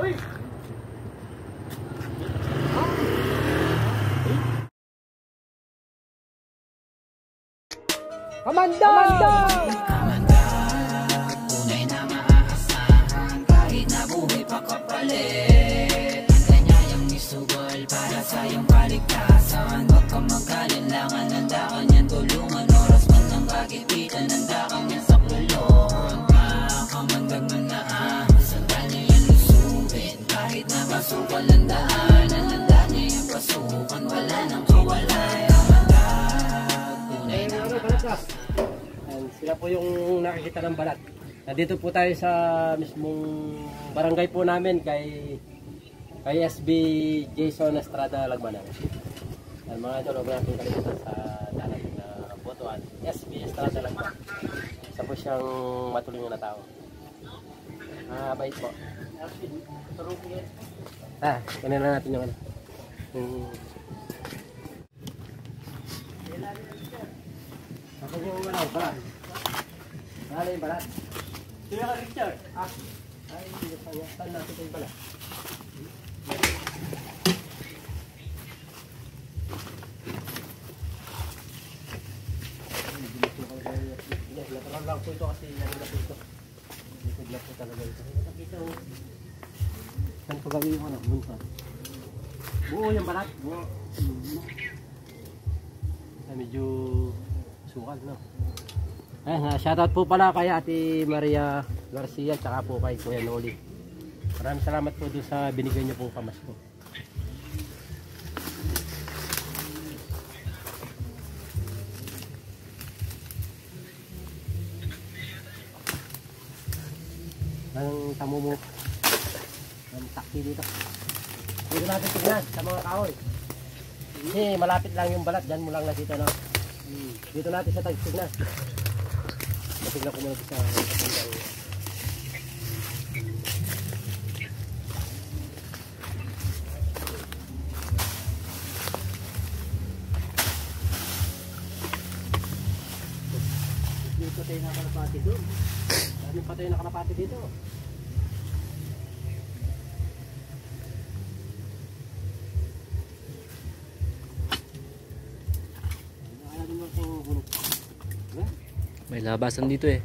Amanda! Amanda! Amanda, tunay na maaasahan kahit na buhay pa kapalit. Ang kanyang misugol para sa iyong kaligtasan. Huwag kang magkalinlangan, handa ka niyan tulungan. Oras man ng kagipitan, handa kang yan sa kulungan. Makamandag man na sandal niya yan lusubin. Kahit na masukal ang daanan, handa niya yung pasukan. Wala nang kawalay. Amanda, tunay na maaasahan. Sila po yung nakikita ng balat. Nandito po tayo sa mismong barangay po namin kay SB Jason Estrada Lagmanan. Mga ito, huwag natin kalimutan sa dalat na botohan. SB Estrada Lagmanan. Isa po siyang matulungan na tao. Bait po. Kanina natin yung ano. Ako yung ano, balat. Ano yung balat? Sino ka, Richard? Ay, saan natin yung balat? Natural lang po ito kasi nalila po ito. Likod lang po talaga ito. Nakita ko. Saan ko gawin yung ano? Bunta. Buo yung balat. Buo. Medyo sukal, no? Shoutout po pala kay Ate Maria Garcia tsaka po kay Kuya Noli. Maraming salamat po doon sa binigay niyo pong pamasko. Ang tamumok ang takti dito. Dito natin tignan sa mga kahoy. Kasi malapit lang yung balat, dyan mo lang nakita, no? Dito natin sa tignan. Tignan ko muna sa kapandang. Dito patay na kalapati doon. Daming patay na kalapati dito. May labasan dito eh.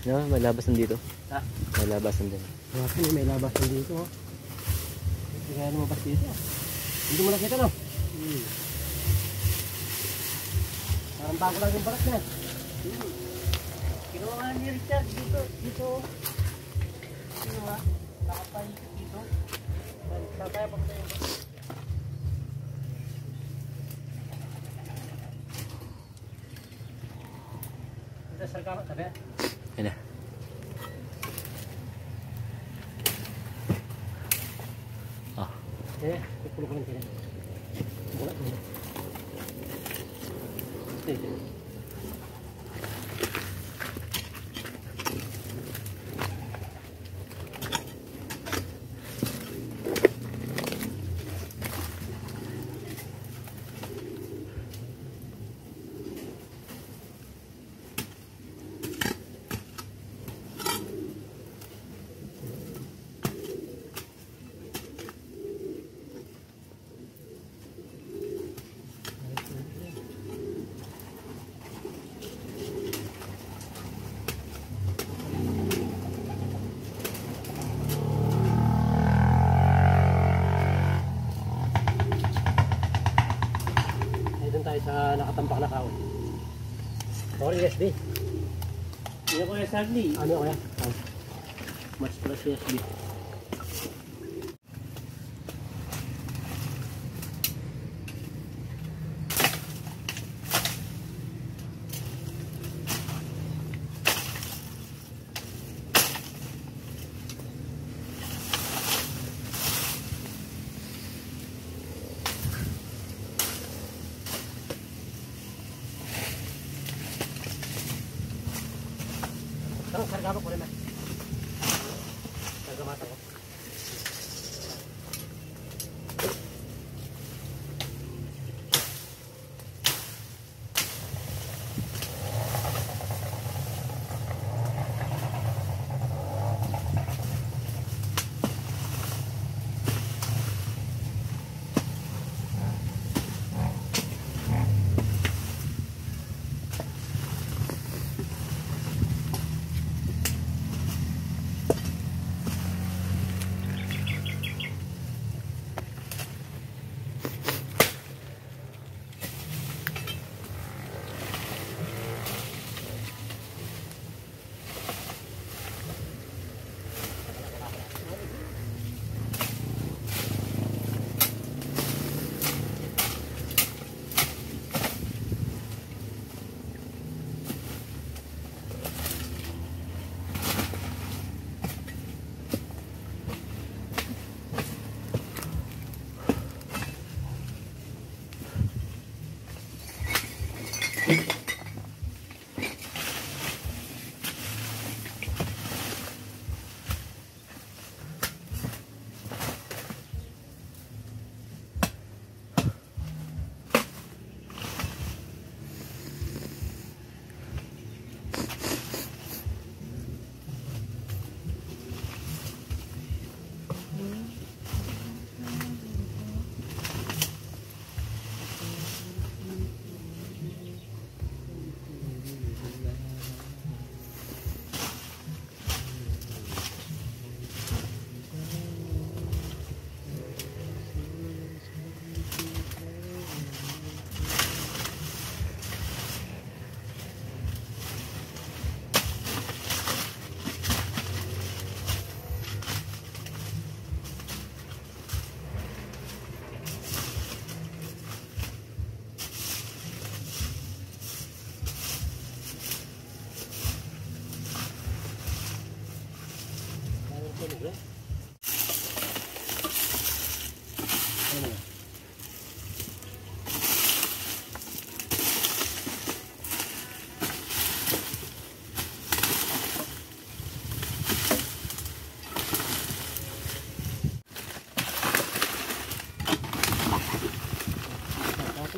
No, may labasan dito. May labasan din. May labasan dito. Kaya lumabas dito. Hindi mo nakita, no? Parang bago lang yung balat niya. Kinuha ni Richard dito. Kinuha. Nakapahit dito. Kaya pa tayo. Ito sa kamot, sabi? Yan na. Kukulo ko lang sila. Wala ko. Sa nakatampak na kaon. Sorry, SB. Ano ko yung SB? Ano kaya? Mas plus SB. karga mo, kunin mo. Karga mata ko.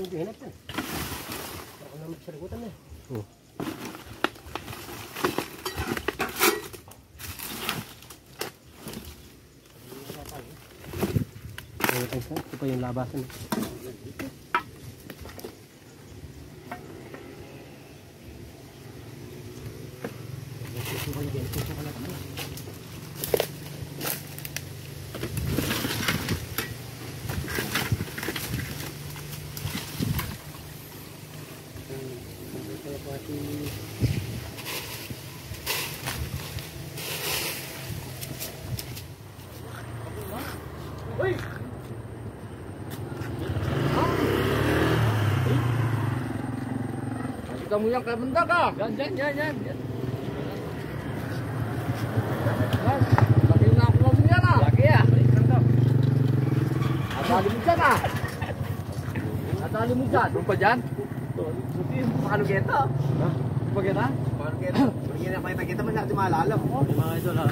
Hindi hanap yan. Ako na magsarigutan na. Oo. Ito pa yung labasan. Uy! Kita mo yan, kamanda ka! Yan. Laki na ako mo yan ah! Laki ah! Atali mo dyan ah! Atali mo dyan! Doon pa dyan? Paano kita? Ha? Pa kita? Paano kita? Hindi na makita mo natin maalala mo. Di mga idol ha?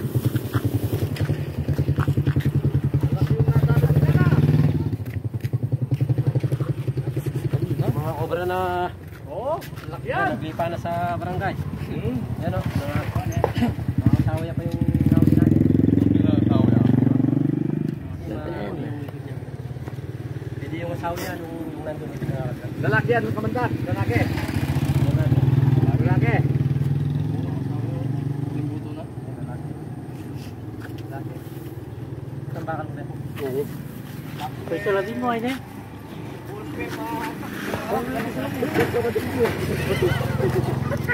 Mga obra na laki yan. Naglipa na sa barangay. Yan o. Nakasawaya pa yung nawin natin. Pwede yung asawa niya nung nandun. Lalaki yan, kamandar. Lalaki. Lalaki. Limbuto na. Lalaki. Tambakan mo na. Oo. Pwede lang din mo ay na.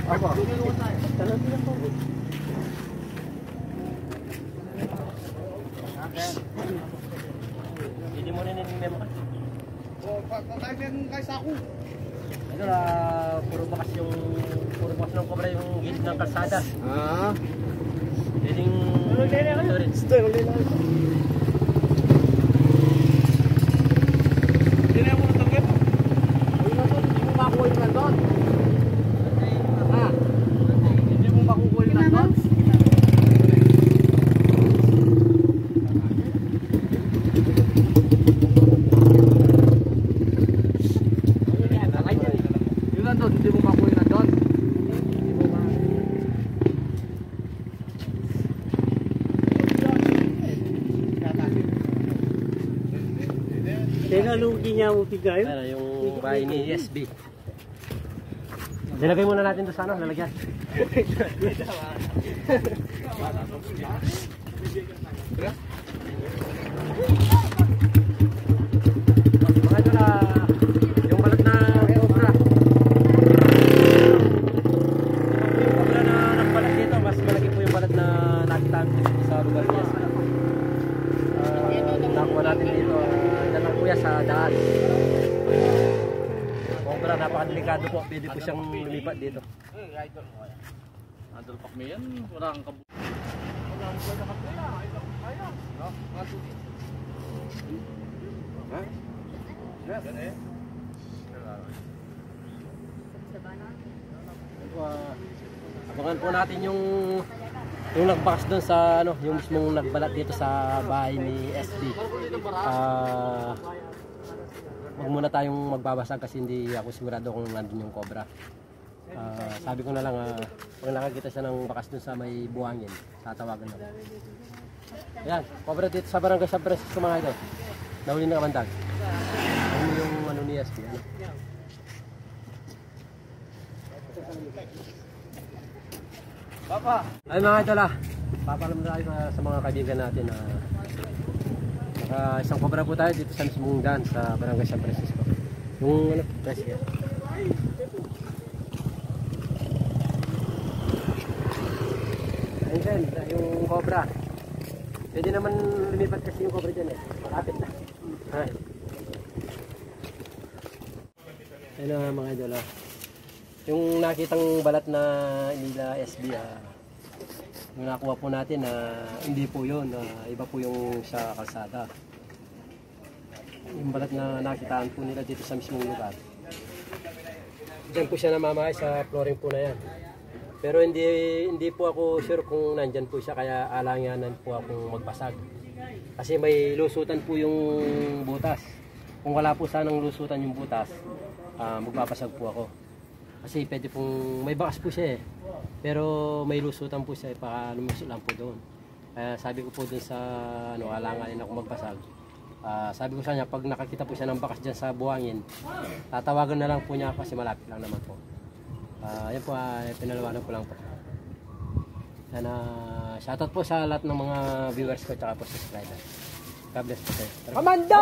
Apa? Hindi mo na nini-memo ka. Pagkakain kay Saku. Ano na, puro bakas ng kobra yung gilid ng kalsada. Ah. Pwedeng storage. Hindi mo makukuha yung nandun? nandun, hindi mo makuha yung nandun. Tinalugi niya mo tigayo. Ano, yung bahay ni SB. Nilagay muna natin doon sa ano, lalagyan. Mga ito na, yung balat na cobra. Yung cobra na nagbalat dito, mas malaki po yung balat na nakita sa lugar niya. Nakuha natin dito, dyan lang po yan sa daan. Cobra, napakadelikado po, pwede po siyang lumipat dito. Adol pak yan, wala kang Abangan po natin yung nagbakas doon sa ano, yung mismong nagbalat dito sa bahay ni SB. Wag muna tayong magbabasag kasi hindi ako sigurado kung nandun yung cobra. Sabi ko na lang, pag nakakita siya ng bakas dun sa may buhangin, tatawagan na. Ayan, cobra dito sa barangay San Francisco mga ito. Nahuli na kamandag. Ano yung ano ni SB? Ano? Papa! Ay mga ito lah, papalam na tayo sa mga kaibigan natin na isang cobra po tayo dito sa mismong daan sa barangay San Francisco. Yung ano, president. Ayun, yung cobra. Pwede naman lumipat kasi yung cobra dyan eh. Malapit na. Ay. Ayun na mga idol. Yung nakitang balat na nila SB, yung nakuha po natin na hindi po yun. Iba po yung sa kalsada. Yung balat na nakitaan po nila dito sa mismong lugar. Diyan po siya namamahay sa flooring po na yan. Pero hindi po ako sure kung nandyan po siya, kaya alanganan po akong magbasag. Kasi may lusutan po yung butas. Kung wala po sanang lusutan yung butas, magbabasag po ako. Kasi pwede pong, may bakas po siya eh. Pero may lusutan po siya, baka lumusot lang po doon. Kaya sabi ko po doon sa alanganin ako magbasag. Sabi ko sa kanya, pag nakakita po siya ng bakas dyan sa buhangin, tatawagan na lang po niya kasi malapit lang naman po. Yan po, pinalawanan ko lang po. Yan, shoutout po sa lahat ng mga viewers ko at saka po subscribers. God bless po kayo. Kamanda!